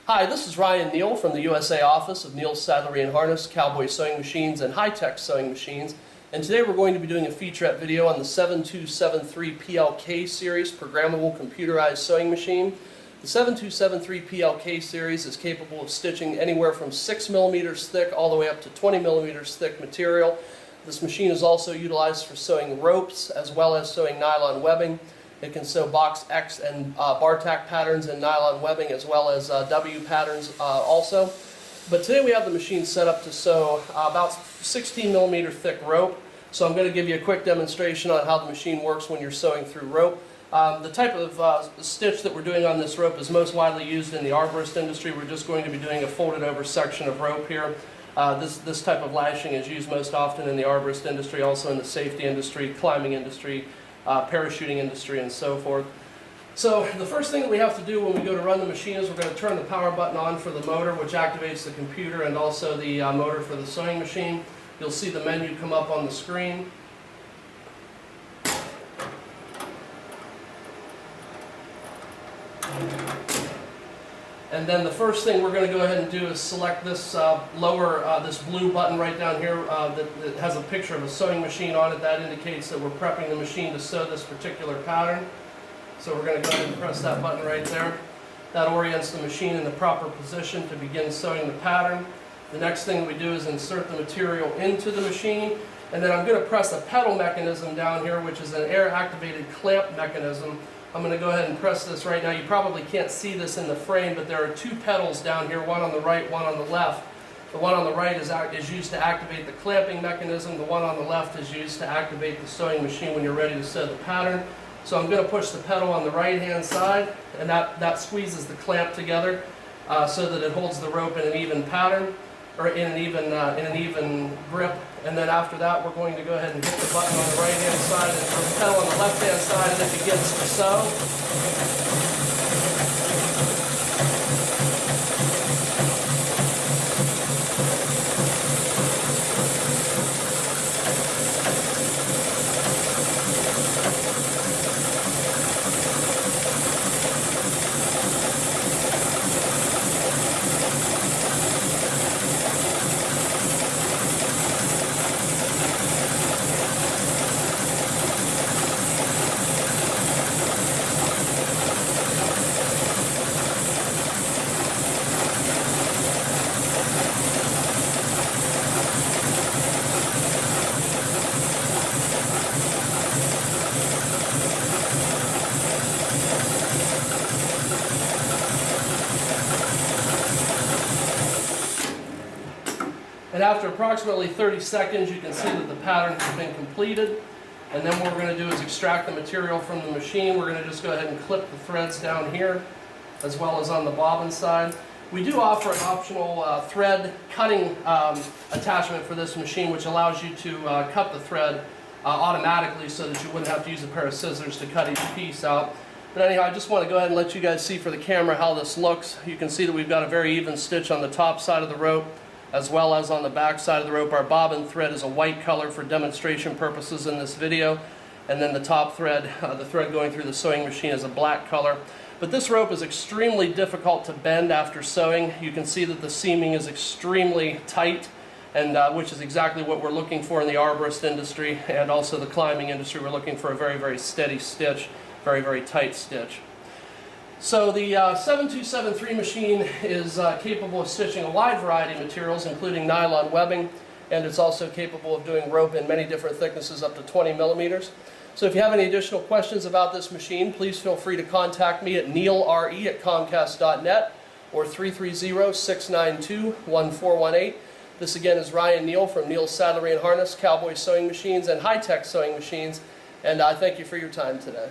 Hi, this is Ryan Neal from the USA office of Neal's Saddlery and Harness, Cowboy Sewing Machines, and High-Tech Sewing Machines. And today we're going to be doing a featurette video on the 7273 PLK series programmable computerized sewing machine. The 7273 PLK series is capable of stitching anywhere from 6 millimeters thick all the way up to 20 millimeters thick material. This machine is also utilized for sewing ropes as well as sewing nylon webbing. It can sew box X and bar tack patterns in nylon webbing as well as W patterns also. But today we have the machine set up to sew about 16 millimeter thick rope. So I'm going to give you a quick demonstration on how the machine works when you're sewing through rope. The type of stitch that we're doing on this rope is most widely used in the arborist industry. We're just going to be doing a folded over section of rope here. This type of lashing is used most often in the arborist industry, also in the safety industry, climbing industry, parachuting industry, and so forth. So the first thing that we have to do when we go to run the machine is we're going to turn the power button on for the motor, which activates the computer and also the motor for the sewing machine. You'll see the menu come up on the screen. And then the first thing we're going to go ahead and do is select this this blue button right down here that has a picture of a sewing machine on it. That indicates that we're prepping the machine to sew this particular pattern. So we're going to go ahead and press that button right there. That orients the machine in the proper position to begin sewing the pattern. The next thing we do is insert the material into the machine, and then I'm going to press a pedal mechanism down here, which is an air-activated clamp mechanism. I'm going to go ahead and press this right now. You probably can't see this in the frame, but there are two pedals down here, one on the right, one on the left. The one on the right is used to activate the clamping mechanism. The one on the left is used to activate the sewing machine when you're ready to sew the pattern. So I'm going to push the pedal on the right-hand side, and that squeezes the clamp together so that it holds the rope in an even pattern, or in an even grip. And then after that, we're going to go ahead and hit the button on the right-hand side and the pedal on the left-hand side, and it begins to sew. And after approximately 30 seconds, you can see that the pattern has been completed. And then what we're going to do is extract the material from the machine. We're going to just go ahead and clip the threads down here, as well as on the bobbin side. We do offer an optional thread cutting attachment for this machine, which allows you to cut the thread automatically so that you wouldn't have to use a pair of scissors to cut each piece out. But anyhow, I just want to go ahead and let you guys see for the camera how this looks. You can see that we've got a very even stitch on the top side of the rope, as well as on the back side of the rope. Our bobbin thread is a white color for demonstration purposes in this video, and then the top thread, the thread going through the sewing machine, is a black color. But this rope is extremely difficult to bend after sewing. You can see that the seaming is extremely tight, and which is exactly what we're looking for in the arborist industry and also the climbing industry. We're looking for a very, very steady stitch, very, very tight stitch. So the 7273 machine is capable of stitching a wide variety of materials, including nylon webbing, and it's also capable of doing rope in many different thicknesses up to 20 millimeters. So if you have any additional questions about this machine, please feel free to contact me at neilre@comcast.net or 330-692-1418. This again is Ryan Neal from Neal's Saddlery and Harness, Cowboy Sewing Machines, and High-Tech Sewing Machines, and I thank you for your time today.